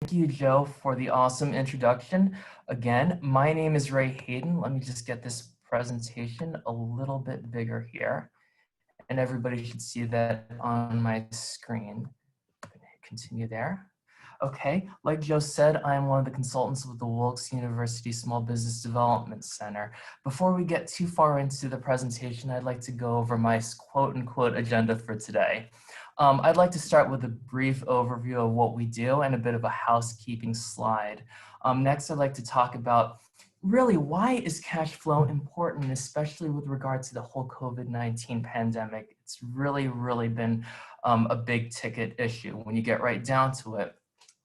Thank you, Joe, for the awesome introduction. Again, my name is Haden. Let me just get this presentation a little bit bigger here. And everybody should see that on my screen. Continue there. Okay, like Joe said, I am one of the consultants with the Wilkes University Small Business Development Center. Before we get too far into the presentation, I'd like to go over my quote-unquote agenda for today. I'd like to start with a brief overview of what we do and a bit of a housekeeping slide. Next, I'd like to talk about really why is cash flow important, especially with regard to the whole COVID-19 pandemic. It's really been a big ticket issue when you get right down to it.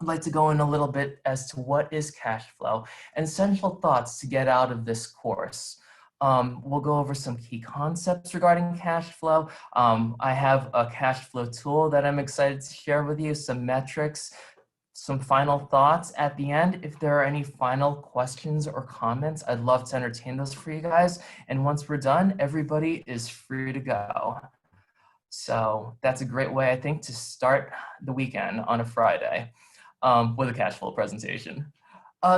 I'd like to go in a little bit as to what is cash flow and essential thoughts to get out of this course. We'll go over some key concepts regarding cash flow. I have a cash flow tool that I'm excited to share with you, some metrics, some final thoughts at the end. If there are any final questions or comments, I'd love to entertain those for you guys. And once we're done, everybody is free to go. So that's a great way, I think, to start the weekend on a Friday with a cash flow presentation.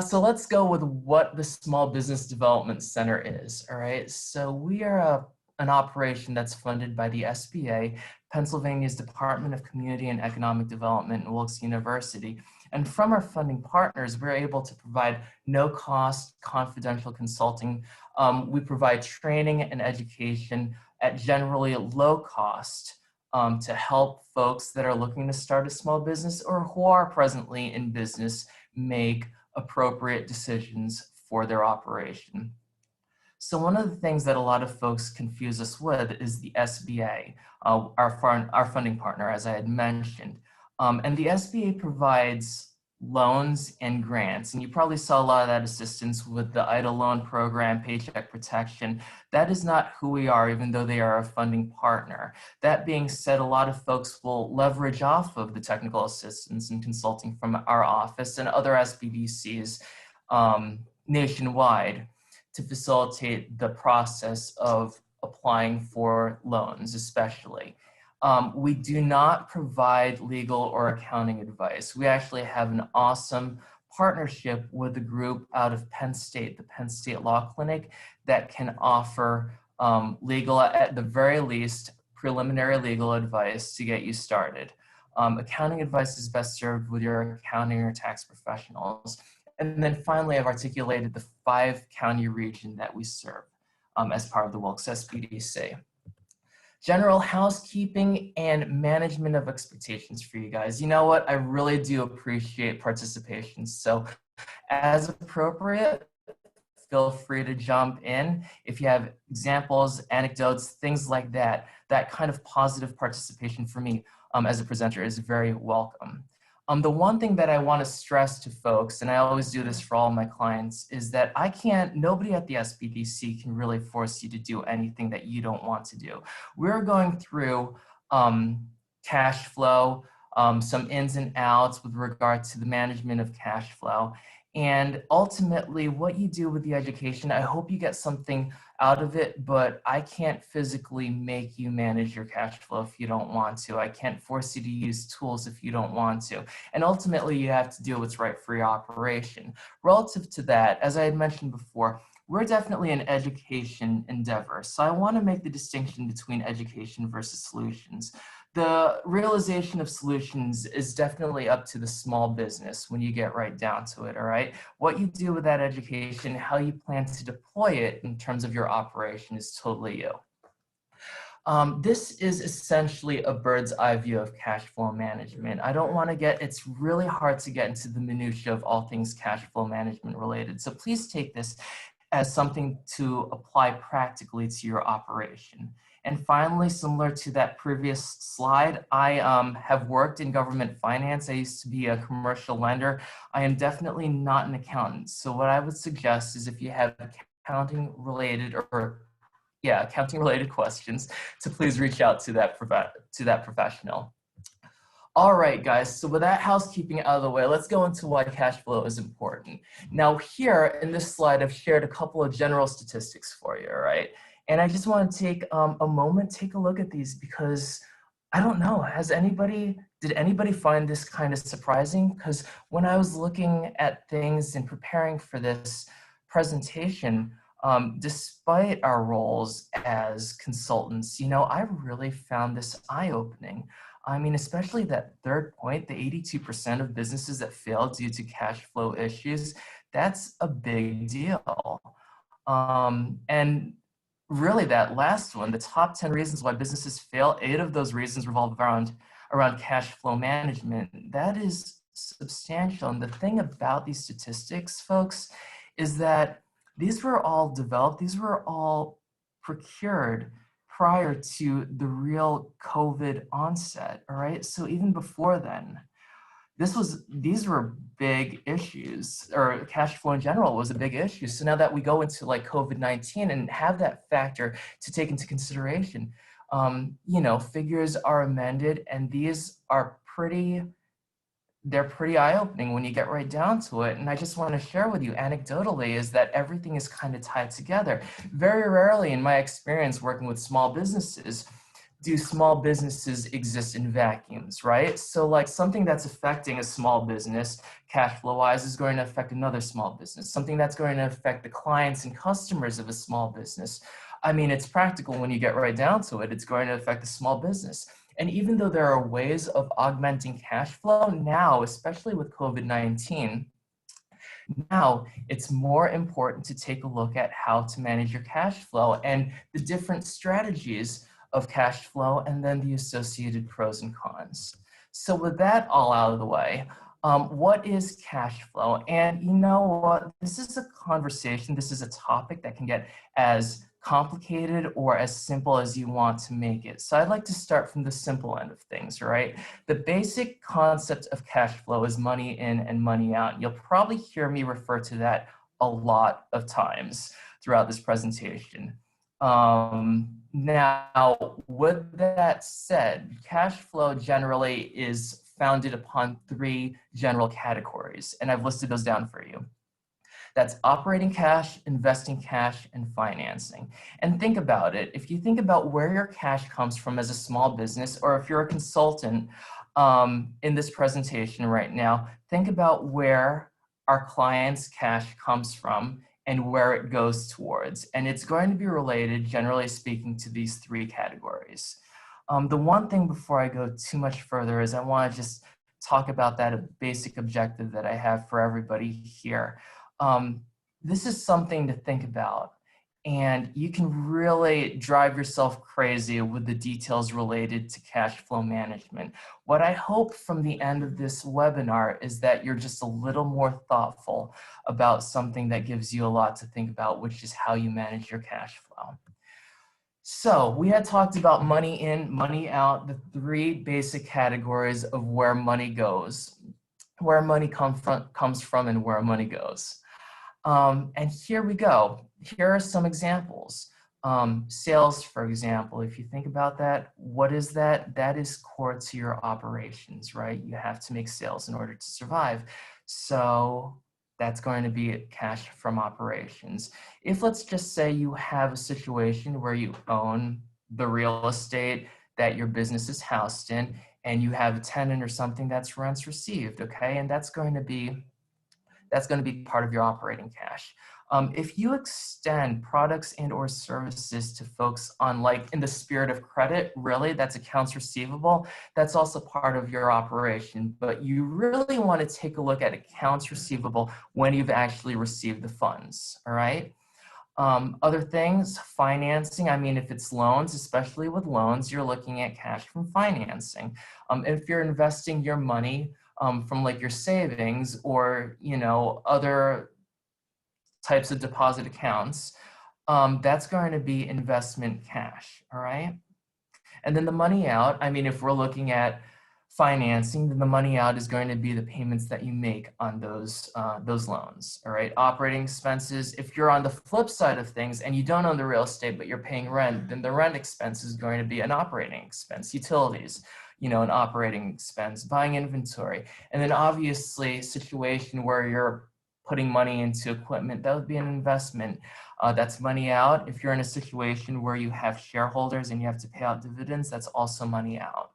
So let's go with what the Small Business Development Center is, all right? So we are an operation that's funded by the SBA, Pennsylvania's Department of Community and Economic Development, and Wilkes University. And from our funding partners, we're able to provide no-cost confidential consulting. We provide training and education at generally low cost to help folks that are looking to start a small business or who are presently in business make appropriate decisions for their operation. So one of the things that a lot of folks confuse us with is the SBA, our funding partner, as I had mentioned. And the SBA provides loans and grants. And you probably saw a lot of that assistance with the EIDL loan program, Paycheck Protection. That is not who we are, even though they are a funding partner. That being said, a lot of folks will leverage off of the technical assistance and consulting from our office and other SBDCs nationwide to facilitate the process of applying for loans, especially. We do not provide legal or accounting advice. We actually have an awesome partnership with a group out of Penn State, the Penn State Law Clinic, that can offer legal, at the very least, preliminary legal advice to get you started. Accounting advice is best served with your accounting or tax professionals. And then finally, I've articulated the 5-county region that we serve as part of the Wilkes SBDC. General housekeeping and management of expectations for you guys. You know what? I really do appreciate participation. So as appropriate, feel free to jump in. If you have examples, anecdotes, things like that, that kind of positive participation for me as a presenter is very welcome. The one thing that I want to stress to folks, and I always do this for all my clients, is that nobody at the SBDC can really force you to do anything that you don't want to do. We're going through cash flow, some ins and outs with regard to the management of cash flow. And ultimately, what you do with the education, I hope you get something out of it, but I can't physically make you manage your cash flow if you don't want to. I can't force you to use tools if you don't want to. And ultimately, you have to do what's right for your operation. Relative to that, as I had mentioned before, we're definitely an education endeavor. So I want to make the distinction between education versus solutions. The realization of solutions is definitely up to the small business when you get right down to it, all right? What you do with that education, how you plan to deploy it in terms of your operation is totally you. This is essentially a bird's eye view of cash flow management. I don't want to it's really hard to get into the minutiae of all things cash flow management related. So please take this as something to apply practically to your operation. And finally, similar to that previous slide, I have worked in government finance. I used to be a commercial lender. I am definitely not an accountant. So what I would suggest is if you have accounting related questions, to please reach out to that professional. All right, guys, so with that housekeeping out of the way, let's go into why cash flow is important. Now here in this slide, I've shared a couple of general statistics for you, all right? And I just want to take a moment, take a look at these, because I don't know, did anybody find this kind of surprising? Because when I was looking at things and preparing for this presentation, despite our roles as consultants, I really found this eye-opening. I mean, especially that third point, the 82% of businesses that fail due to cash flow issues, that's a big deal. And really that last one, the top 10 reasons why businesses fail, 8 of those reasons revolve around cash flow management. That is substantial. And the thing about these statistics, folks, is that these were all developed, these were all procured prior to the real COVID onset, all right? So even before then, these were big issues, or cash flow in general was a big issue. So now that we go into like COVID-19 and have that factor to take into consideration, figures are amended, and these are they're pretty eye-opening when you get right down to it. And I just want to share with you anecdotally is that everything is kind of tied together. Very rarely in my experience working with small businesses, do small businesses exist in vacuums, right? So like something that's affecting a small business cash flow wise is going to affect another small business. Something that's going to affect the clients and customers of a small business. I mean, it's practical when you get right down to it. It's going to affect the small business. And even though there are ways of augmenting cash flow now, especially with COVID-19, now it's more important to take a look at how to manage your cash flow and the different strategies of cash flow, and then the associated pros and cons. So with that all out of the way, what is cash flow? And you know what, this is a conversation, this is a topic that can get as complicated or as simple as you want to make it. So I'd like to start from the simple end of things, right? The basic concept of cash flow is money in and money out. You'll probably hear me refer to that a lot of times throughout this presentation. Now, with that said, cash flow generally is founded upon 3 general categories, and I've listed those down for you. That's operating cash, investing cash, and financing. And think about it. If you think about where your cash comes from as a small business, or if you're a consultant in this presentation right now, think about where our client's cash comes from and where it goes towards. And it's going to be related, generally speaking, to these 3 categories. The one thing before I go too much further is I want to just talk about that basic objective that I have for everybody here. This is something to think about, and you can really drive yourself crazy with the details related to cash flow management. What I hope from the end of this webinar is that you're just a little more thoughtful about something that gives you a lot to think about, which is how you manage your cash flow. So we had talked about money in, money out, the 3 basic categories of where money goes, where money comes from and where money goes. And here we go. Here are some examples. Sales, for example, if you think about that, what is that? That is core to your operations, right? You have to make sales in order to survive. So that's going to be cash from operations. If let's just say you have a situation where you own the real estate that your business is housed in, and you have a tenant or something that's rents received, okay? And that's going to be part of your operating cash. If you extend products and or services to folks on, like, in the spirit of credit, really, that's accounts receivable, that's also part of your operation. But you really want to take a look at accounts receivable when you've actually received the funds, all right? Other things, financing, I mean, if it's loans, especially with loans, you're looking at cash from financing. If you're investing your money from like your savings or, other types of deposit accounts, that's going to be investment cash, all right? And then the money out, I mean, if we're looking at financing, then the money out is going to be the payments that you make on those loans, all right? Operating expenses, if you're on the flip side of things and you don't own the real estate, but you're paying rent, then the rent expense is going to be an operating expense. Utilities, an operating expense, buying inventory. And then obviously a situation where you're putting money into equipment, that would be an investment. That's money out. If you're in a situation where you have shareholders and you have to pay out dividends, that's also money out.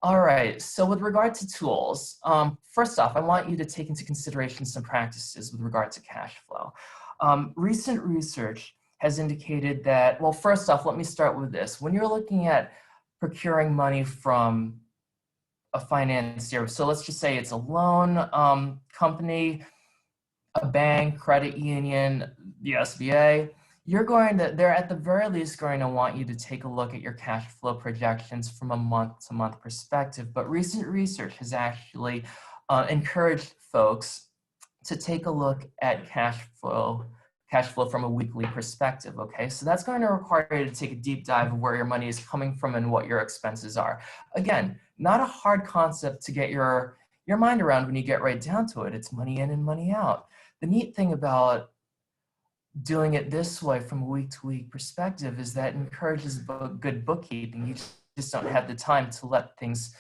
All right, so with regard to tools, first off, I want you to take into consideration some practices with regard to cash flow. Recent research has indicated that, well, first off, let me start with this. When you're looking at procuring money from a financier, so let's just say it's a loan company, a bank, credit union, the SBA, they're at the very least going to want you to take a look at your cash flow projections from a month-to-month perspective. But recent research has actually encouraged folks to take a look at cash flow from a weekly perspective, okay? So that's going to require you to take a deep dive of where your money is coming from and what your expenses are. Again, not a hard concept to get your mind around when you get right down to it. It's money in and money out. The neat thing about doing it this way from a week-to-week perspective is that it encourages good bookkeeping. You just don't have the time to let things,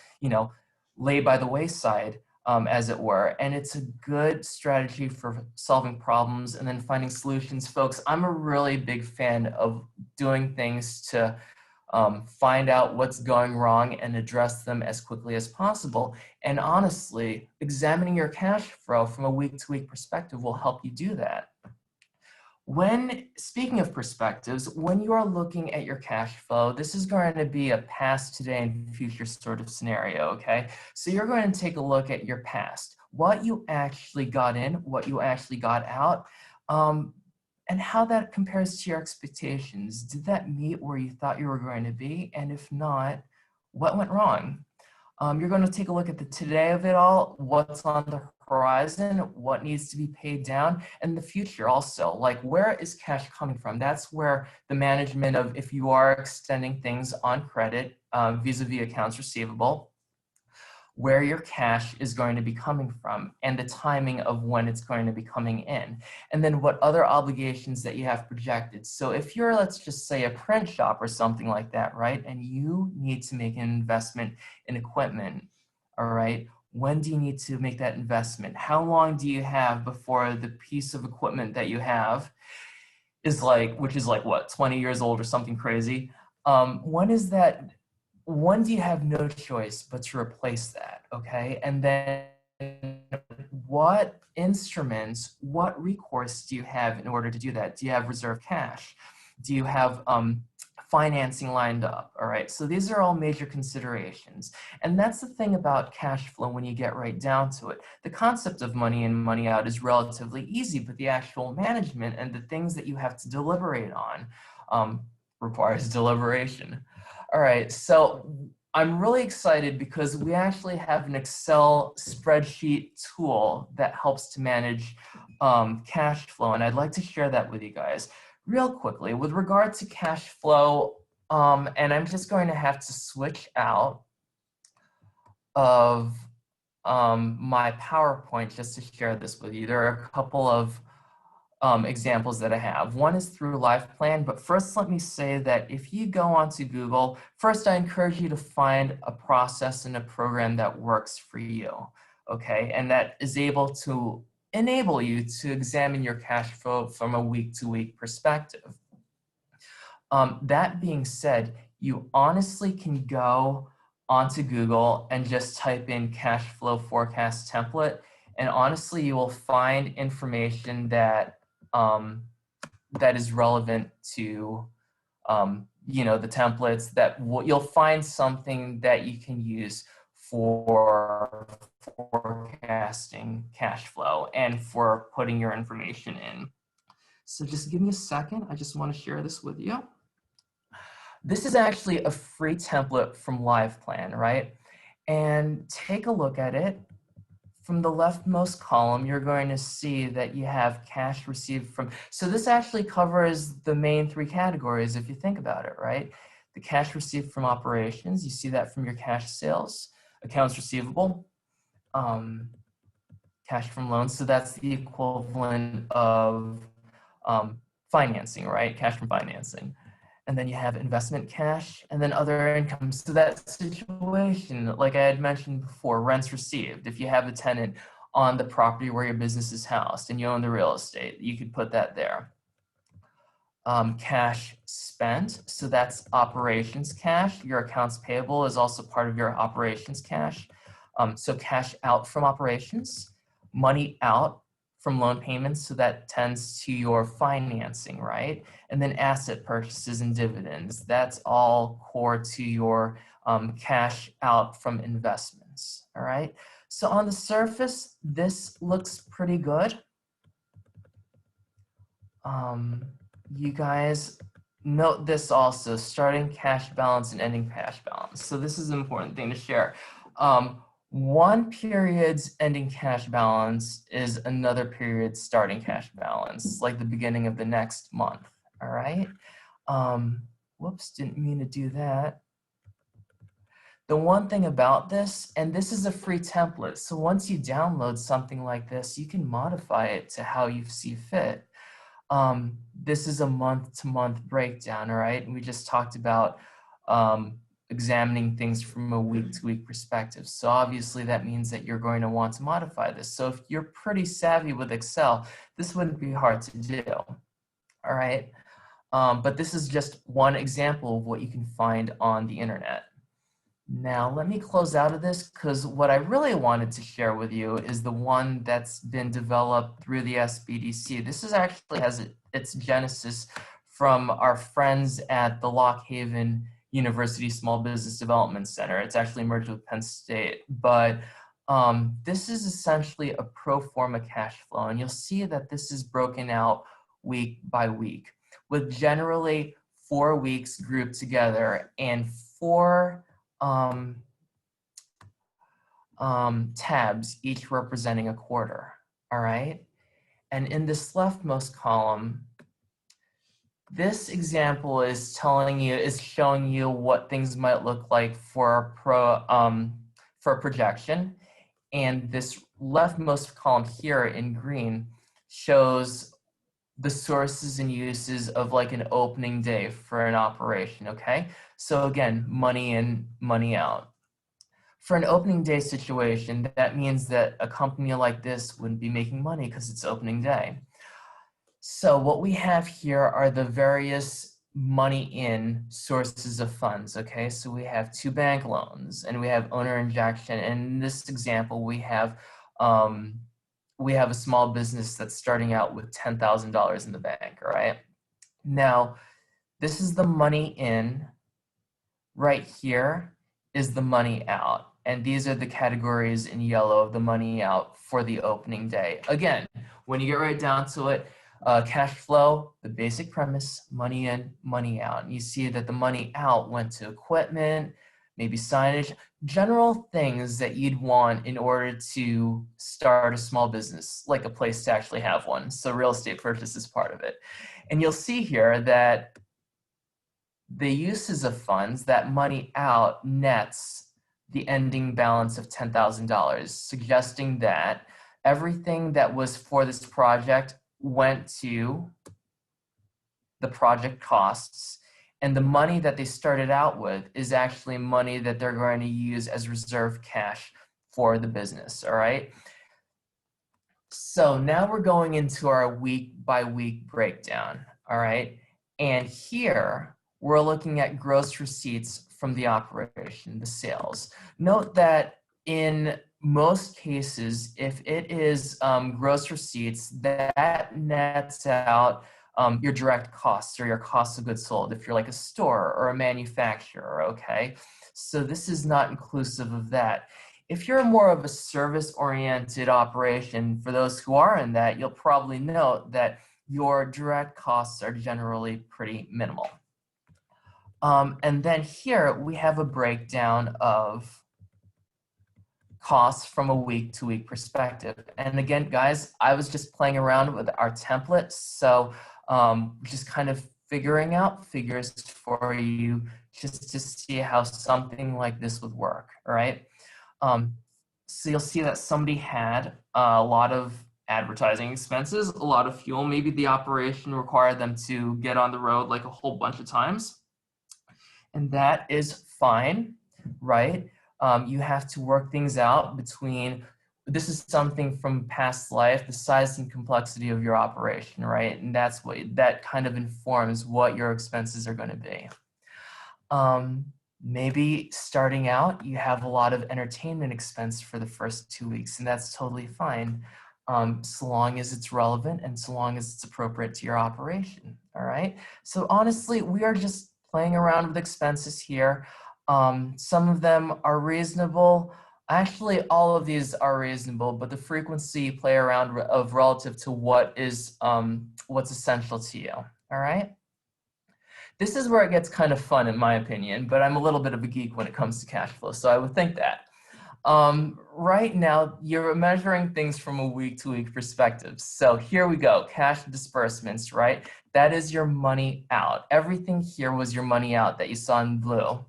lay by the wayside, as it were. And it's a good strategy for solving problems and then finding solutions. Folks, I'm a really big fan of doing things to find out what's going wrong and address them as quickly as possible. And honestly, examining your cash flow from a week-to-week perspective will help you do that. Speaking of perspectives, when you are looking at your cash flow, this is going to be a past, today, and future sort of scenario, okay? So you're going to take a look at your past, what you actually got in, what you actually got out, and how that compares to your expectations. Did that meet where you thought you were going to be? And if not, what went wrong? You're going to take a look at the today of it all, what's on the horizon, what needs to be paid down, and the future also. Like, where is cash coming from? That's where the management of, if you are extending things on credit, vis-a-vis accounts receivable, where your cash is going to be coming from and the timing of when it's going to be coming in. And then what other obligations that you have projected. So if you're, let's just say, a print shop or something like that, right? And you need to make an investment in equipment, all right? When do you need to make that investment? How long do you have before the piece of equipment that you have is which is what, 20 years old or something crazy? When do you have no choice but to replace that, okay? And then what instruments, what recourse do you have in order to do that? Do you have reserve cash? Do you have financing lined up, all right? So these are all major considerations. And that's the thing about cash flow when you get right down to it. The concept of money in, money out is relatively easy, but the actual management and the things that you have to deliberate on requires deliberation. All right, so I'm really excited because we actually have an Excel spreadsheet tool that helps to manage cash flow, and I'd like to share that with you guys. Real quickly, with regard to cash flow, and I'm just going to have to switch out of my PowerPoint just to share this with you. There are a couple of examples that I have. One is through LivePlan, but first let me say that if you go onto Google, first I encourage you to find a process and a program that works for you, okay? And that is able to enable you to examine your cash flow from a week-to-week perspective. That being said, you honestly can go onto Google and just type in cash flow forecast template, and honestly you will find information that that is relevant to the templates. You'll find something that you can use for forecasting cash flow and for putting your information in. So just give me a second. I just want to share this with you. This is actually a free template from LivePlan, right? And take a look at it. From the leftmost column, you're going to see that you have cash received from, so this actually covers the main three categories if you think about it, right? The cash received from operations, you see that from your cash sales, accounts receivable, cash from loans, so that's the equivalent of financing, right? Cash from financing. And then you have investment cash and then other income. So that situation, like I had mentioned before, rents received. If you have a tenant on the property where your business is housed and you own the real estate, you could put that there. cash spent, so that's operations cash. Your accounts payable is also part of your operations cash. So cash out from operations, money out from loan payments, so that tends to your financing, right? And then asset purchases and dividends, that's all core to your cash out from investments, all right? So on the surface, this looks pretty good. You guys note this also, starting cash balance and ending cash balance. So this is an important thing to share. One period's ending cash balance is another period's starting cash balance, like the beginning of the next month, all right? Whoops, didn't mean to do that. The one thing about this, and this is a free template, so once you download something like this, you can modify it to how you see fit. This is a month-to-month breakdown, all right? And we just talked about examining things from a week-to-week perspective. So obviously that means that you're going to want to modify this. So if you're pretty savvy with Excel, this wouldn't be hard to do, all right? But this is just one example of what you can find on the internet. Now, let me close out of this because what I really wanted to share with you is the one that's been developed through the SBDC. This is actually has its genesis from our friends at the Haden University Small Business Development Center. It's actually merged with Penn State, but this is essentially a pro forma cash flow, and you'll see that this is broken out week by week, with generally 4 weeks grouped together and 4 tabs, each representing a quarter, all right? And in this leftmost column, this example is showing you what things might look like for a projection. And this leftmost column here in green shows the sources and uses of like an opening day for an operation, okay? So again, money in, money out. For an opening day situation, that means that a company like this wouldn't be making money because it's opening day. So what we have here are the various money in sources of funds, okay? So we have 2 bank loans and we have owner injection. And in this example, we have a small business that's starting out with $10,000 in the bank, all right? Now, this is the money in. Right here is the money out. And these are the categories in yellow of the money out for the opening day. Again, when you get right down to it, cash flow, the basic premise, money in, money out. And you see that the money out went to equipment, maybe signage, general things that you'd want in order to start a small business, like a place to actually have one. So real estate purchase is part of it. And you'll see here that the uses of funds, that money out nets the ending balance of $10,000, suggesting that everything that was for this project went to the project costs, and the money that they started out with is actually money that they're going to use as reserve cash for the business, all right? So now we're going into our week by week breakdown, all right? And here we're looking at gross receipts from the operation, the sales. Note that in most cases, if it is gross receipts, that nets out your direct costs or your cost of goods sold if you're like a store or a manufacturer, okay? So this is not inclusive of that. If you're more of a service-oriented operation, for those who are in that, you'll probably note that your direct costs are generally pretty minimal. And then here we have a breakdown of costs from a week-to-week perspective. And again, guys, I was just playing around with our template, so just kind of figuring out figures for you just to see how something like this would work, all right? So you'll see that somebody had a lot of advertising expenses, a lot of fuel. Maybe the operation required them to get on the road like a whole bunch of times. And that is fine, right? You have to work things out between this is something from past life, the size and complexity of your operation, right? And that's what, that kind of informs what your expenses are going to be. Maybe starting out, you have a lot of entertainment expense for the first 2 weeks, and that's totally fine, so long as it's relevant and so long as it's appropriate to your operation, all right? So honestly, we are just playing around with expenses here. Some of them are reasonable. Actually, all of these are reasonable, but the frequency you play around of relative to what is what's essential to you, all right? This is where it gets kind of fun, in my opinion, but I'm a little bit of a geek when it comes to cash flow, so I would think that. Right now, you're measuring things from a week-to-week perspective. So here we go, cash disbursements, right? That is your money out. Everything here was your money out that you saw in blue,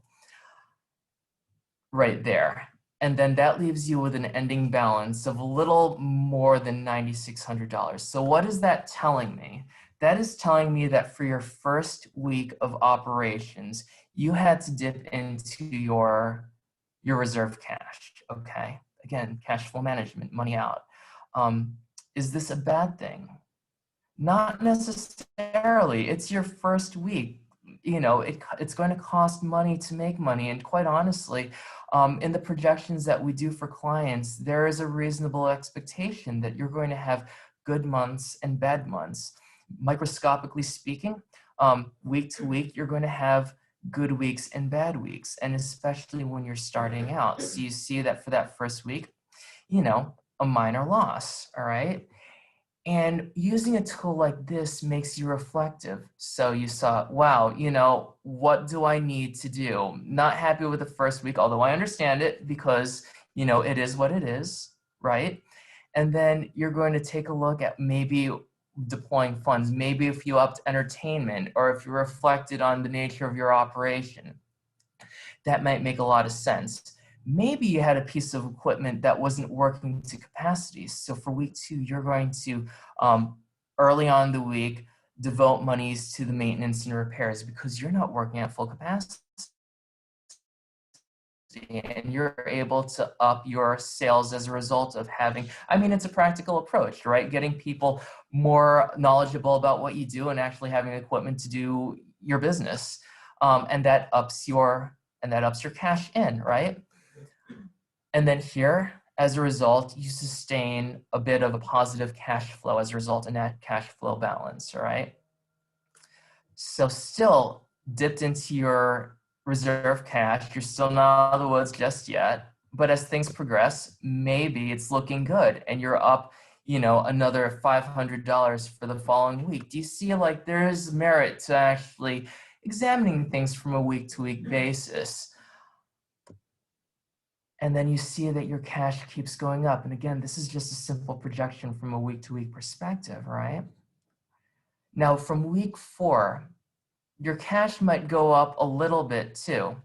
right there. And then that leaves you with an ending balance of a little more than $9,600. So what is that telling me? That is telling me that for your first week of operations, you had to dip into your reserve cash, okay? Again, cash flow management, money out. Is this a bad thing? Not necessarily. It's your first week. You know, it's going to cost money to make money. And quite honestly, in the projections that we do for clients, there is a reasonable expectation that you're going to have good months and bad months. Microscopically speaking, week to week, you're going to have good weeks and bad weeks, and especially when you're starting out. So you see that for that first week, you know, a minor loss, all right? And using a tool like this makes you reflective. So you saw, wow, you know, what do I need to do? Not happy with the first week, although I understand it because, you know, it is what it is, right? And then you're going to take a look at maybe deploying funds, maybe if you upped entertainment or if you reflected on the nature of your operation. That might make a lot of sense. Maybe you had a piece of equipment that wasn't working to capacity. So for week 2, you're going to, early on in the week, devote monies to the maintenance and repairs because you're not working at full capacity. And you're able to up your sales as a result of having, I mean, it's a practical approach, right? Getting people more knowledgeable about what you do and actually having equipment to do your business. And that ups your cash in, right? And then here, as a result, you sustain a bit of a positive cash flow as a result of net cash flow balance, all right? So still dipped into your reserve cash, you're still not out of the woods just yet, but as things progress, maybe it's looking good and you're up, you know, another $500 for the following week. Do you see like there is merit to actually examining things from a week-to-week basis? And then you see that your cash keeps going up. And again, this is just a simple projection from a week-to-week perspective, right? Now from week 4, your cash might go up a little bit too.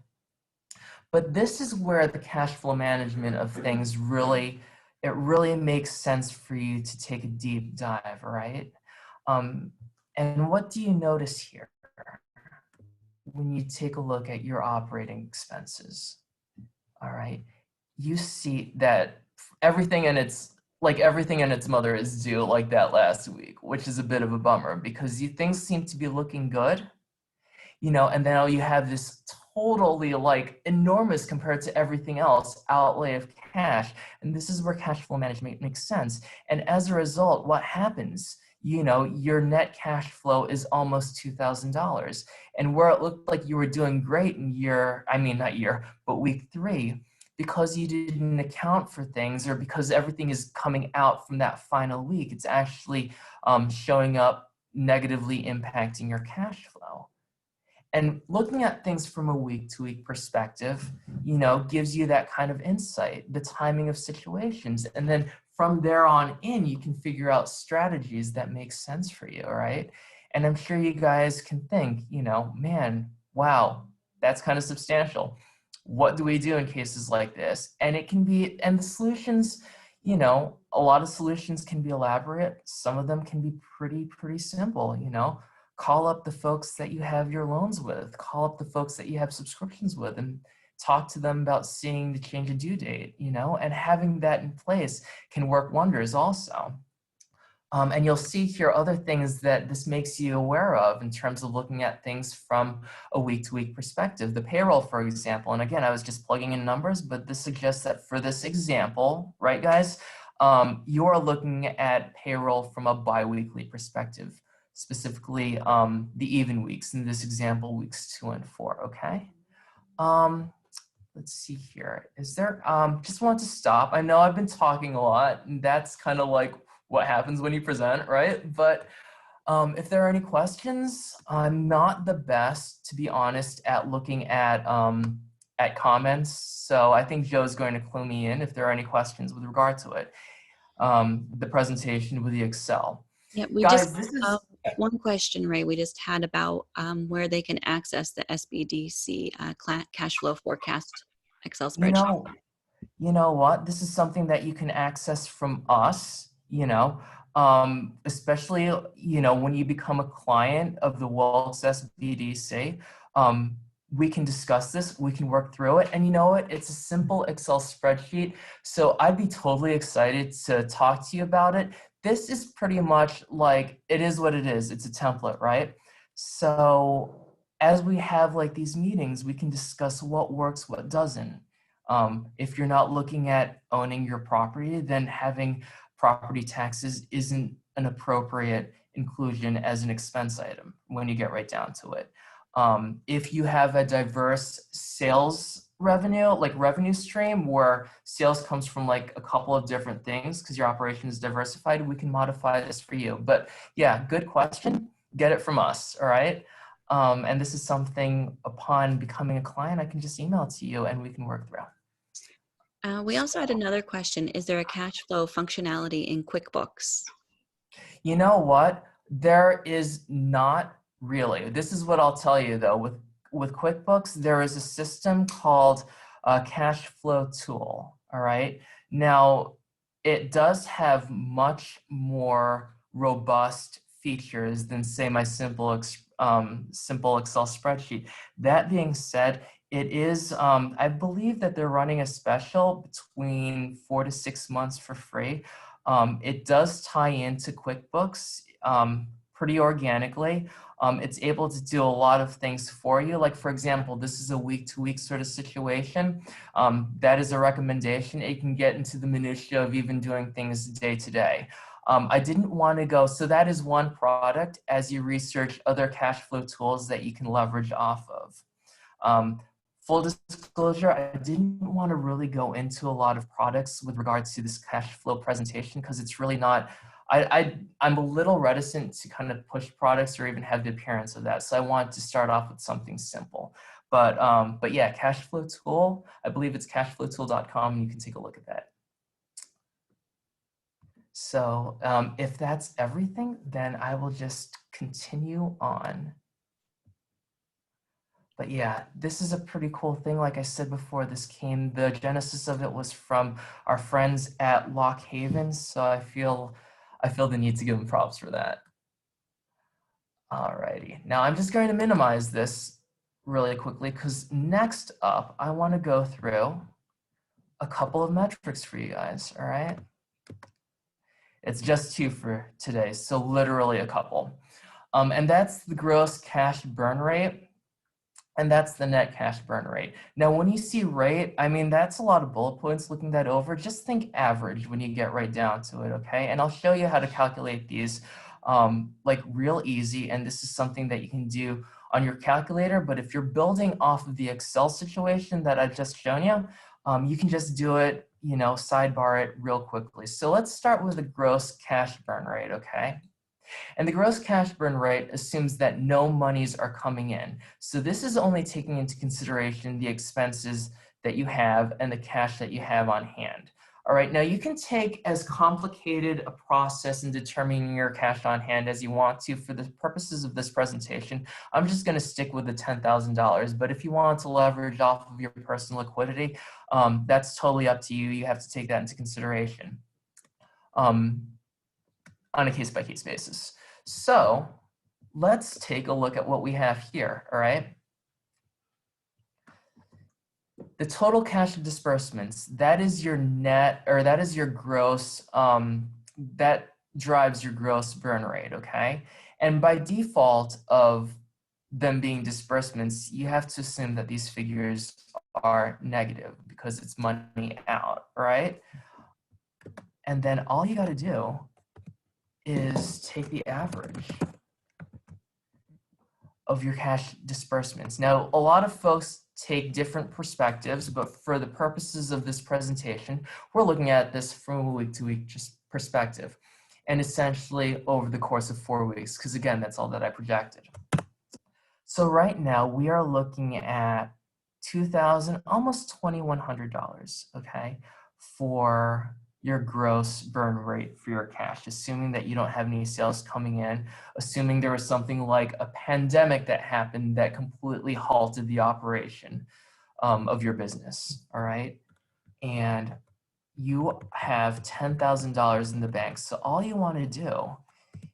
But this is where the cash flow management of things really makes sense for you to take a deep dive, right? And what do you notice here when you take a look at your operating expenses? All right, you see that everything in its mother is due like that last week, which is a bit of a bummer because things seem to be looking good. You know, and now you have this totally like enormous compared to everything else outlay of cash. And this is where cash flow management makes sense. And as a result, what happens? You know, your net cash flow is almost $2,000. And where it looked like you were doing great in week 3, because you didn't account for things or because everything is coming out from that final week, it's actually showing up negatively impacting your cash flow. And looking at things from a week-to-week perspective, you know, gives you that kind of insight, the timing of situations. And then from there on in, you can figure out strategies that make sense for you, all right? And I'm sure you guys can think, you know, man, wow, that's kind of substantial. What do we do in cases like this? And it can be, and the solutions, you know, a lot of solutions can be elaborate. Some of them can be pretty simple, you know. Call up the folks that you have your loans with, call up the folks that you have subscriptions with and talk to them about seeing the change of due date, you know, and having that in place can work wonders also. And you'll see here other things that this makes you aware of in terms of looking at things from a week-to-week perspective. The payroll, for example, and again, I was just plugging in numbers, but this suggests that for this example, right guys, you are looking at payroll from a bi-weekly perspective, specifically the even weeks, in this example, weeks 2 and 4, okay? Let's see here, is there, just want to stop. I know I've been talking a lot, and that's kind of like what happens when you present, right? But if there are any questions, I'm not the best, to be honest, at looking at comments. So I think Joe's going to clue me in if there are any questions with regard to it. The presentation with the Excel. Yeah, we Guys, just this is one question, Ray, we just had about where they can access the SBDC cash flow forecast Excel spreadsheet. You know what? This is something that you can access from us, you know, especially, you know, when you become a client of the Wilkes SBDC, we can discuss this, we can work through it. And you know what? It's a simple Excel spreadsheet. So I'd be totally excited to talk to you about it. This is pretty much like, it is what it is. It's a template, right? So as we have like these meetings, we can discuss what works, what doesn't. If you're not looking at owning your property, then having property taxes isn't an appropriate inclusion as an expense item when you get right down to it. If you have a diverse sales revenue, like revenue stream where sales comes from like a couple of different things because your operation is diversified, we can modify this for you. But yeah, good question. Get it from us, all right? And this is something upon becoming a client, I can just email it to you and we can work through. We also had another question. Is there a cash flow functionality in QuickBooks? You know what? There is not really. This is what I'll tell you though. With QuickBooks, there is a system called Cash Flow Tool, all right? Now, it does have much more robust features than say my simple Excel spreadsheet. That being said, it is, I believe that they're running a special between 4 to 6 months for free. It does tie into QuickBooks pretty organically. It's able to do a lot of things for you. Like for example, this is a week-to-week sort of situation. That is a recommendation. It can get into the minutiae of even doing things day to day. I didn't want to go, so that is one product as you research other cash flow tools that you can leverage off of. Full disclosure, I didn't want to really go into a lot of products with regards to this cash flow presentation because it's really not, I'm a little reticent to kind of push products or even have the appearance of that. So I wanted to start off with something simple. But yeah, cash flow tool, I believe it's cashflowtool.com and you can take a look at that. So if that's everything, then I will just continue on. But yeah, this is a pretty cool thing. Like I said before, the genesis of it was from our friends at Haden. So I feel the need to give them props for that. Alrighty, now I'm just going to minimize this really quickly because next up, I want to go through a couple of metrics for you guys, all right? It's just 2 for today, so literally a couple. And that's the gross cash burn rate. And that's the net cash burn rate. Now, when you see rate, I mean, that's a lot of bullet points looking that over. Just think average when you get right down to it, okay? And I'll show you how to calculate these like real easy. And this is something that you can do on your calculator. But if you're building off of the Excel situation that I've just shown you, you can just do it, you know, sidebar it real quickly. So let's start with the gross cash burn rate, okay? And the gross cash burn rate assumes that no monies are coming in. So this is only taking into consideration the expenses that you have and the cash that you have on hand. All right, now you can take as complicated a process in determining your cash on hand as you want to. For the purposes of this presentation, I'm just gonna stick with the $10,000, but if you want to leverage off of your personal liquidity, that's totally up to you. You have to take that into consideration. On a case-by-case basis. So let's take a look at what we have here, all right? The total cash disbursements, that is your net, or that is your gross, that drives your gross burn rate, okay? And by default of them being disbursements, you have to assume that these figures are negative because it's money out, right? And then all you gotta do is take the average of your cash disbursements. Now, a lot of folks take different perspectives, but for the purposes of this presentation, we're looking at this from a week-to-week just perspective, and essentially over the course of 4 weeks, because again, that's all that I projected. So right now, we are looking at $2,000, almost $2,100, okay, for your gross burn rate for your cash, assuming that you don't have any sales coming in, assuming there was something like a pandemic that happened that completely halted the operation of your business, all right? And you have $10,000 in the bank. So all you want to do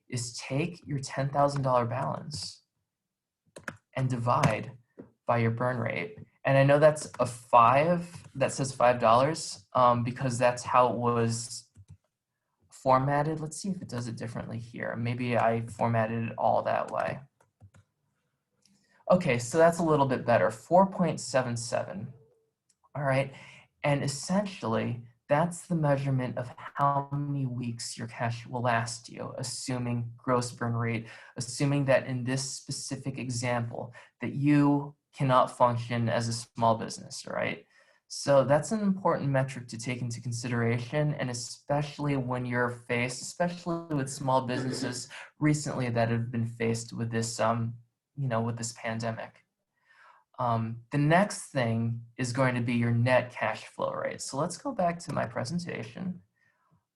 is take your $10,000 balance and divide by your burn rate. And I know that's a 5, that says $5, because that's how it was formatted. Let's see if it does it differently here. Maybe I formatted it all that way. Okay, so that's a little bit better, 4.77. All right, and essentially, that's the measurement of how many weeks your cash will last you, assuming gross burn rate, assuming that in this specific example, that you cannot function as a small business, right? So that's an important metric to take into consideration, and especially when you're faced, especially with small businesses recently that have been faced with this, with this pandemic. The next thing is going to be your net cash flow rate. So let's go back to my presentation,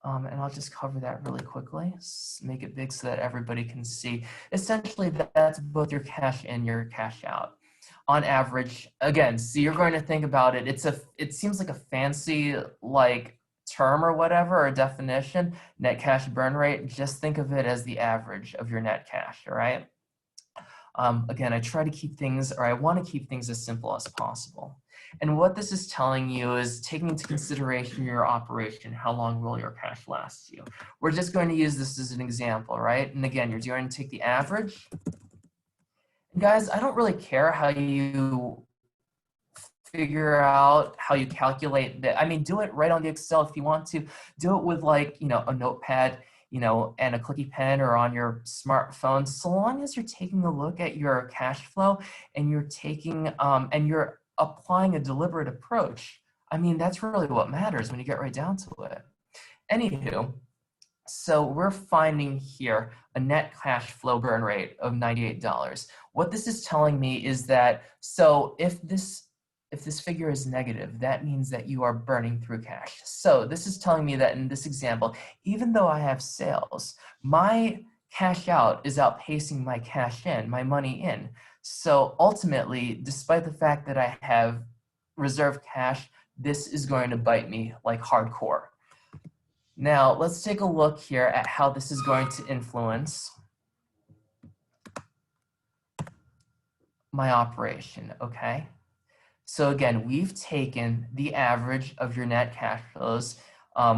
and I'll just cover that really quickly, make it big so that everybody can see. Essentially, that's both your cash in, your cash out. On average, again, so you're going to think about it, it seems like a fancy term or whatever, or definition, net cash burn rate. Just think of it as the average of your net cash, all right? Again, I try to keep things, or I want to keep things as simple as possible. And what this is telling you is taking into consideration your operation, how long will your cash last you? We're just going to use this as an example, right? And again, you're going to take the average. And guys, I don't really care how you figure out, how you calculate that. I mean, do it right on the Excel if you want to. Do it with a notepad, and a clicky pen, or on your smartphone, so long as you're taking a look at your cash flow and you're taking, and you're applying a deliberate approach. I mean, that's really what matters when you get right down to it. Anywho, so we're finding here a net cash flow burn rate of $98. What this is telling me is that, so if this figure is negative, that means that you are burning through cash. So this is telling me that in this example, even though I have sales, my cash out is outpacing my cash in, my money in. So ultimately, despite the fact that I have reserved cash, this is going to bite me like hardcore. Now, let's take a look here at how this is going to influence my operation, okay? So again, we've taken the average of your net cash flows.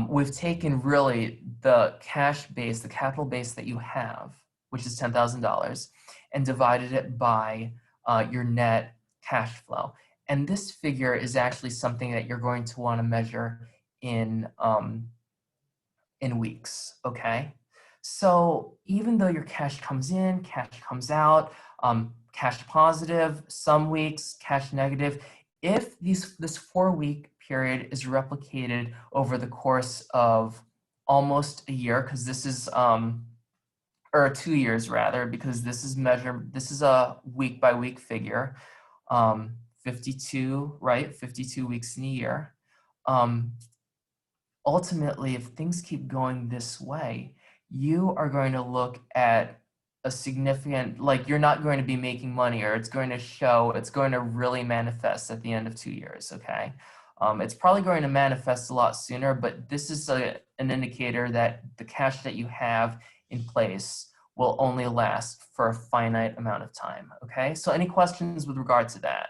We've taken really the cash base, the capital base that you have, which is $10,000, and divided it by your net cash flow. And this figure is actually something that you're going to want to measure in weeks, okay? So even though your cash comes in, cash comes out, cash positive, some weeks, cash negative, if this 4-week period is replicated over the course of almost a year, because this is, or 2 years rather, because this is a week by week figure, 52, right? 52 weeks in a year. Ultimately, if things keep going this way, you are going to look at a significant, you're not going to be making money, or it's going to really manifest at the end of 2 years, okay? It's probably going to manifest a lot sooner, but this is an indicator that the cash that you have in place will only last for a finite amount of time, okay? So any questions with regard to that?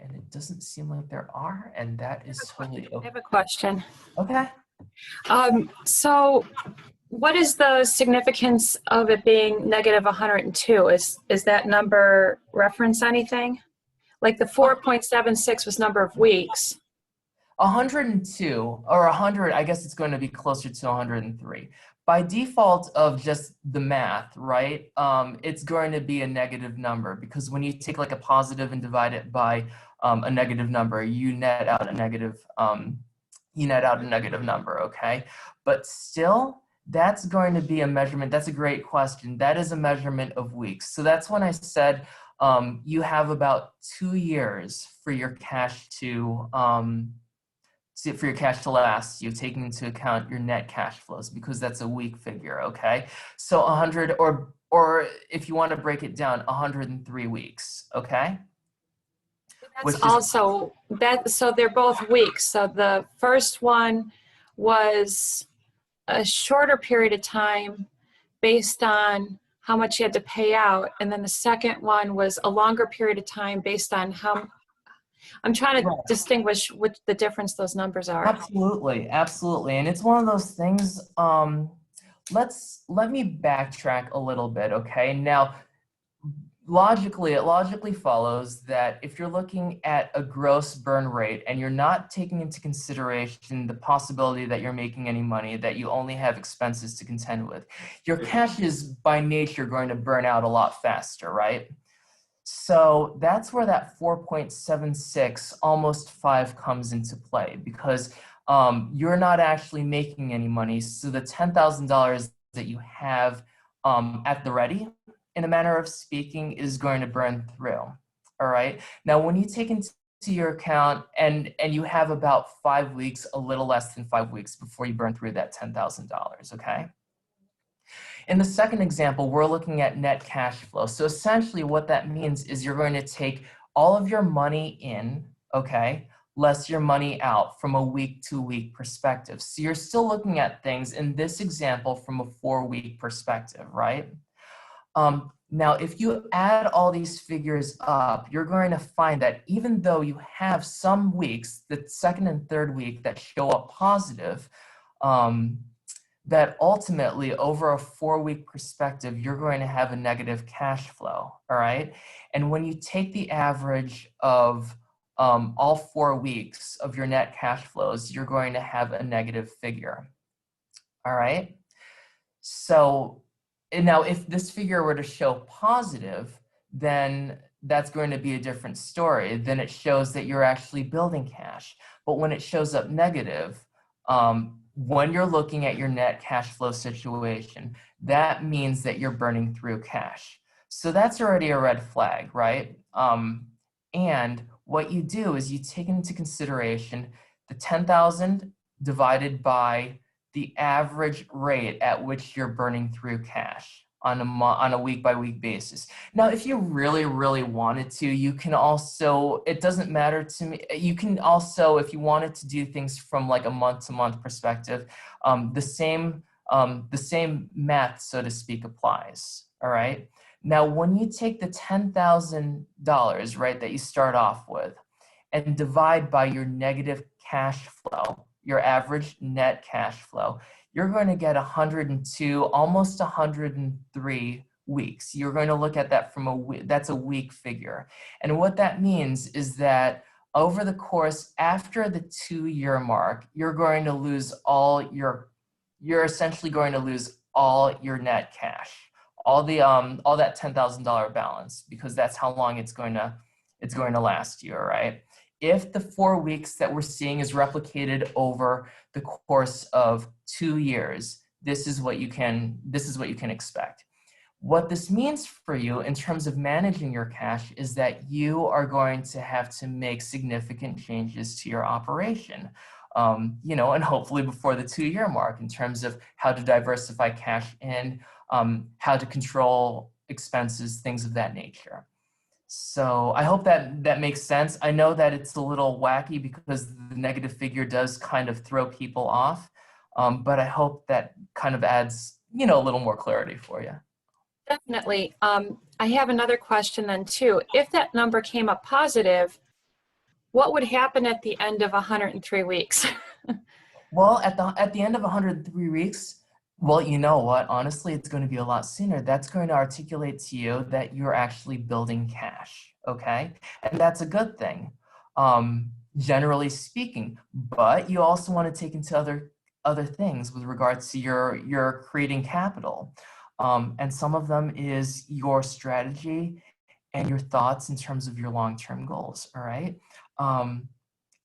And it doesn't seem like there are, and that is totally I okay. have a question. Okay. So what is the significance of it being negative 102? Is that number reference anything? Like the 4.76 was number of weeks. 102 or 100, I guess it's going to be closer to 103. By default of just the math, right, it's going to be a negative number because when you take like a positive and divide it by a negative number, you net out a negative number, okay? But still, that's going to be a measurement. That's a great question. That is a measurement of weeks. So that's when I said you have about 2 years for your cash to last you, taking into account your net cash flows, because that's a week figure, okay? So 100, or if you want to break it down, 103 weeks, okay? That's also, so they're both weeks. So the first one was a shorter period of time based on how much you had to pay out. And then the second one was a longer period of time based on how, I'm trying to distinguish what the difference those numbers are. Absolutely, absolutely. And it's one of those things, let me backtrack a little bit, okay? Now, it logically follows that if you're looking at a gross burn rate and you're not taking into consideration the possibility that you're making any money, that you only have expenses to contend with, your cash is by nature going to burn out a lot faster, right? So that's where that 4.76, almost 5, comes into play, because you're not actually making any money. So the $10,000 that you have at the ready, in a manner of speaking, is going to burn through. All right. Now, when you take into your account and you have about 5 weeks, a little less than 5 weeks before you burn through that $10,000. Okay. In the second example, we're looking at net cash flow. So essentially what that means is you're going to take all of your money in, okay, less your money out from a week-to-week perspective. So you're still looking at things in this example from a 4-week perspective, right? Now, if you add all these figures up, you're going to find that even though you have some weeks, the second and third week, that show up positive, that ultimately over a 4-week perspective, you're going to have a negative cash flow, all right? And when you take the average of all 4 weeks of your net cash flows, you're going to have a negative figure, all right? So now if this figure were to show positive, then that's going to be a different story. Then it shows that you're actually building cash. But when it shows up negative, when you're looking at your net cash flow situation, that means that you're burning through cash. So that's already a red flag, right? And what you do is you take into consideration the 10,000 divided by the average rate at which you're burning through cash on a week-by-week basis. Now, if you really, really wanted to, you can also, it doesn't matter to me, you can also, if you wanted to do things from like a month-to-month perspective, the same math, so to speak, applies, all right? Now, when you take the $10,000, right, that you start off with, and divide by your negative cash flow, your average net cash flow, you're going to get 102, almost 103 weeks. You're going to look at that from a week, that's a week figure. And what that means is that over the course, after the 2-year mark, you're going to lose you're essentially going to lose all your net cash, all that $10,000 balance, because that's how long it's going to last you, all right? If the 4 weeks that we're seeing is replicated over the course of 2 years, this is what you can expect. What this means for you in terms of managing your cash is that you are going to have to make significant changes to your operation, you know, and hopefully before the 2-year mark, in terms of how to diversify cash in, how to control expenses, things of that nature. So I hope that makes sense. I know that it's a little wacky because the negative figure does kind of throw people off, but I hope that kind of adds, you know, a little more clarity for you. Definitely. I have another question then too. If that number came up positive, what would happen at the end of 103 weeks? Well, at the end of 103 weeks, well, you know what? Honestly, it's going to be a lot sooner. That's going to articulate to you that you're actually building cash, okay? And that's a good thing, generally speaking. But you also want to take into other things with regards to your creating capital. And some of them is your strategy and your thoughts in terms of your long-term goals, all right?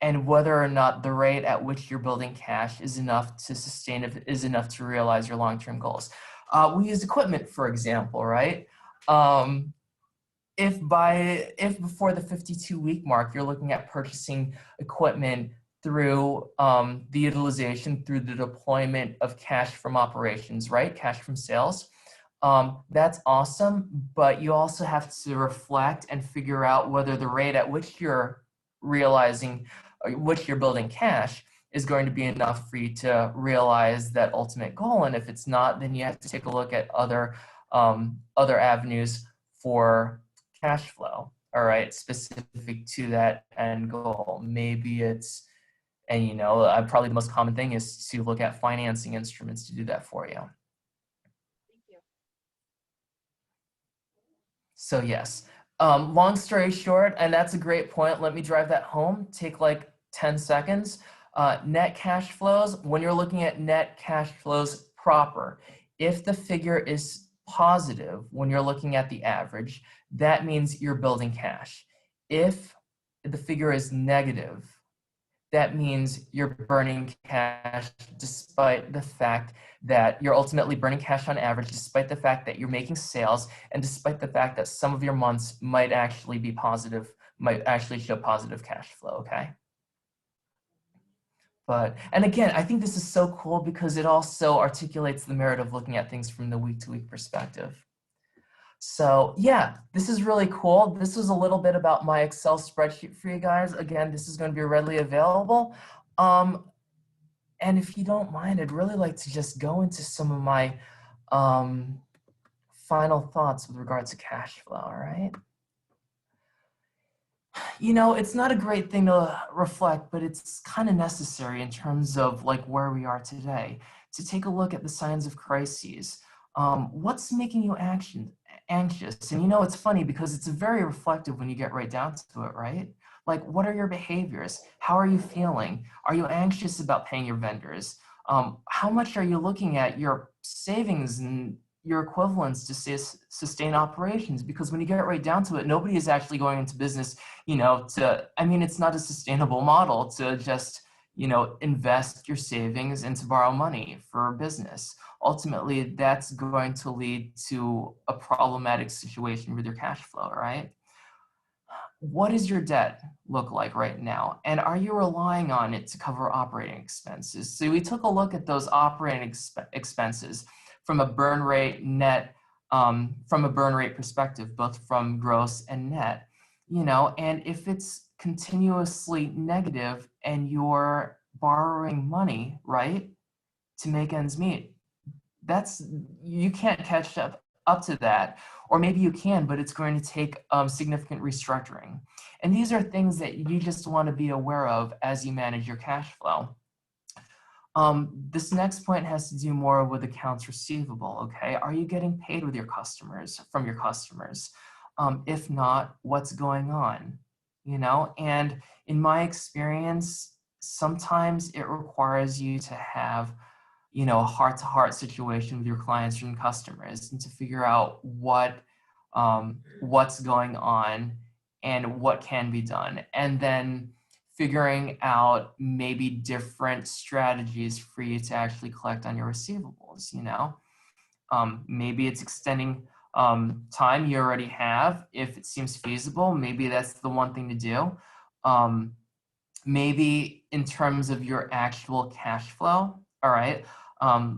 And whether or not the rate at which you're building cash is enough to sustain, is enough to realize your long-term goals. We use equipment, for example, right? If before the 52-week mark, you're looking at purchasing equipment through the utilization, through the deployment of cash from operations, right? Cash from sales. That's awesome, but you also have to reflect and figure out whether the rate at which you're realizing, which you're building cash is going to be enough for you to realize that ultimate goal. And if it's not, then you have to take a look at other avenues for cash flow, all right, specific to that end goal. Maybe it's, and you know, probably the most common thing is to look at financing instruments to do that for you. So yes, long story short, and that's a great point. Let me drive that home. Take like 10 seconds. Net cash flows, when you're looking at net cash flows proper, if the figure is positive, when you're looking at the average, that means you're building cash. If the figure is negative, that means you're burning cash despite the fact that you're ultimately burning cash on average, despite the fact that you're making sales, and despite the fact that some of your months might actually be positive, might actually show positive cash flow, okay? But, and again, I think this is so cool because it also articulates the merit of looking at things from the week-to-week perspective. So yeah, this is really cool. This was a little bit about my Excel spreadsheet for you guys. Again, this is going to be readily available. And if you don't mind, I'd really like to just go into some of my final thoughts with regards to cash flow, all right? You know, it's not a great thing to reflect, but it's kind of necessary in terms of like where we are today, to take a look at the signs of crises. What's making you anxious? And you know, it's funny because it's very reflective when you get right down to it, right? Like, what are your behaviors? How are you feeling? Are you anxious about paying your vendors? How much are you looking at your savings and your equivalents to sustain operations? Because when you get right down to it, nobody is actually going into business, you know, I mean, it's not a sustainable model to just, you know, invest your savings and to borrow money for business. Ultimately, that's going to lead to a problematic situation with your cash flow, right? What does your debt look like right now? And are you relying on it to cover operating expenses? So we took a look at those operating expenses from a burn rate perspective, both from gross and net, you know, and if it's continuously negative and you're borrowing money, right, to make ends meet, you can't catch up to that, or maybe you can, but it's going to take significant restructuring. And these are things that you just want to be aware of as you manage your cash flow. This next point has to do more with accounts receivable, okay? Are you getting paid with your customers, from your customers? If not, what's going on? You know, and in my experience, sometimes it requires you to have, you know, a heart-to-heart situation with your clients and customers, and to figure out what's going on and what can be done. And then figuring out maybe different strategies for you to actually collect on your receivables, you know? Maybe it's extending time you already have. If it seems feasible, maybe that's the one thing to do. Maybe in terms of your actual cash flow, all right?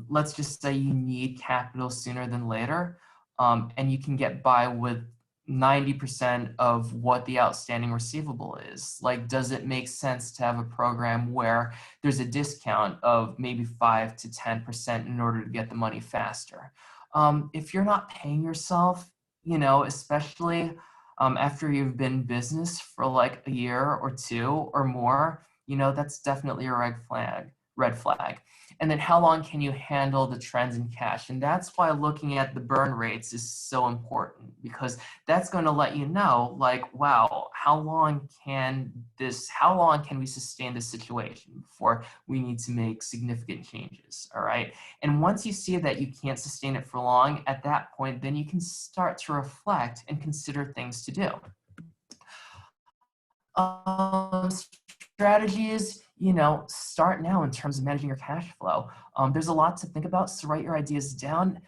Let's just say you need capital sooner than later, and you can get by with 90% of what the outstanding receivable is. Like, does it make sense to have a program where there's a discount of maybe 5 to 10% in order to get the money faster? If you're not paying yourself, you know, especially After you've been in business for like a year or two or more, that's definitely a red flag. And then how long can you handle the trends in cash? And that's why looking at the burn rates is so important, because that's going to let you know, like, wow, how long can we sustain this situation before we need to make significant changes, all right? And once you see that you can't sustain it for long, at that point, then you can start to reflect and consider things to do. Strategies, start now in terms of managing your cash flow. There's a lot to think about, so write your ideas down.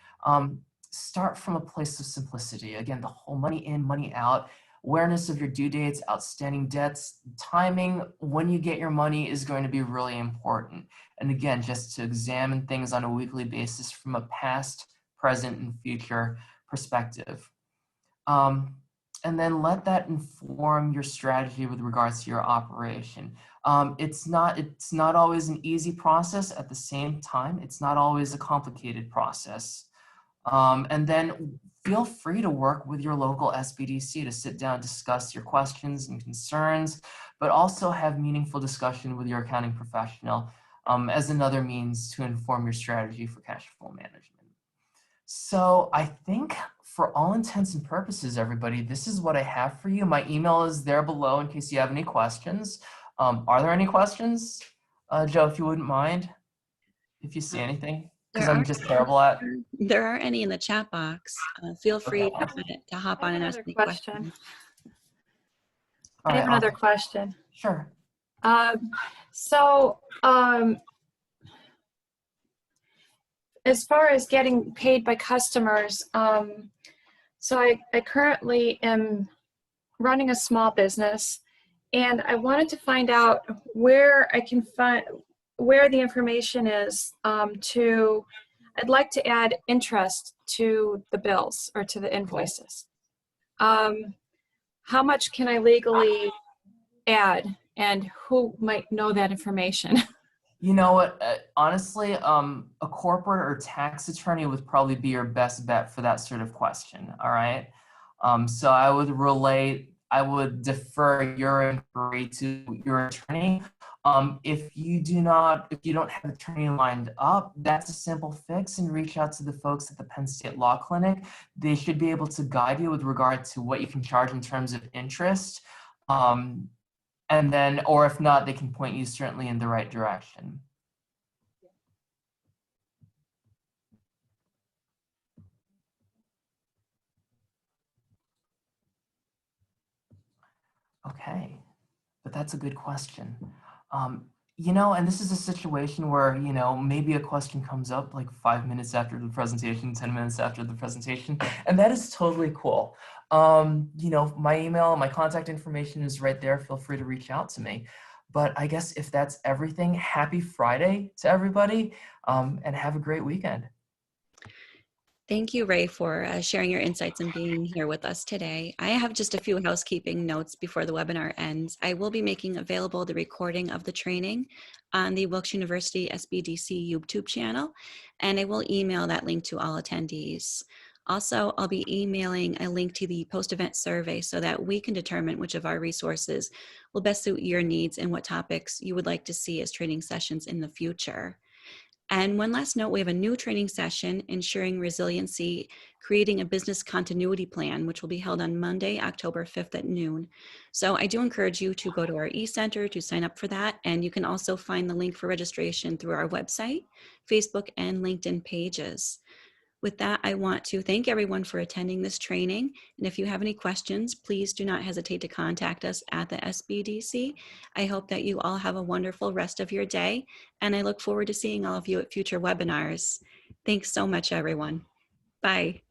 Start from a place of simplicity. Again, the whole money in, money out, awareness of your due dates, outstanding debts, timing when you get your money is going to be really important. And again, just to examine things on a weekly basis from a past, present, and future perspective. And then let that inform your strategy with regards to your operation. It's not always an easy process. At the same time, it's not always a complicated process. And then feel free to work with your local SBDC to sit down and discuss your questions and concerns, but also have meaningful discussion with your accounting professional as another means to inform your strategy for cash flow management. So I think for all intents and purposes, everybody, this is what I have for you. My email is there below in case you have any questions. Are there any questions? Joe, if you wouldn't mind, if you see anything, because I'm just terrible at. There are any in the chat box. Feel free to hop on and ask me questions. I have another question. Sure. As far as getting paid by customers, so I currently am running a small business, and I wanted to find out where I can find where the information is I'd like to add interest to the bills or to the invoices. How much can I legally add, and who might know that information? You know what, honestly, a corporate or tax attorney would probably be your best bet for that sort of question, all right? So I would defer your inquiry to your attorney. If you don't have an attorney lined up, that's a simple fix, and reach out to the folks at the Penn State Law Clinic. They should be able to guide you with regard to what you can charge in terms of interest. And then, or if not, they can point you certainly in the right direction. Okay, but that's a good question. And this is a situation where, maybe a question comes up like 5 minutes after the presentation, 10 minutes after the presentation, and that is totally cool. My email, my contact information is right there. Feel free to reach out to me. But I guess if that's everything, happy Friday to everybody, and have a great weekend. Thank you, Ray, for sharing your insights and being here with us today. I have just a few housekeeping notes before the webinar ends. I will be making available the recording of the training on the Wilkes University SBDC YouTube channel, and I will email that link to all attendees. Also, I'll be emailing a link to the post-event survey so that we can determine which of our resources will best suit your needs and what topics you would like to see as training sessions in the future. And one last note, we have a new training session, Ensuring Resiliency, Creating a Business Continuity Plan, which will be held on Monday, October 5th at noon. So I do encourage you to go to our e-center to sign up for that. And you can also find the link for registration through our website, Facebook, and LinkedIn pages. With that, I want to thank everyone for attending this training. And if you have any questions, please do not hesitate to contact us at the SBDC. I hope that you all have a wonderful rest of your day, and I look forward to seeing all of you at future webinars. Thanks so much, everyone. Bye.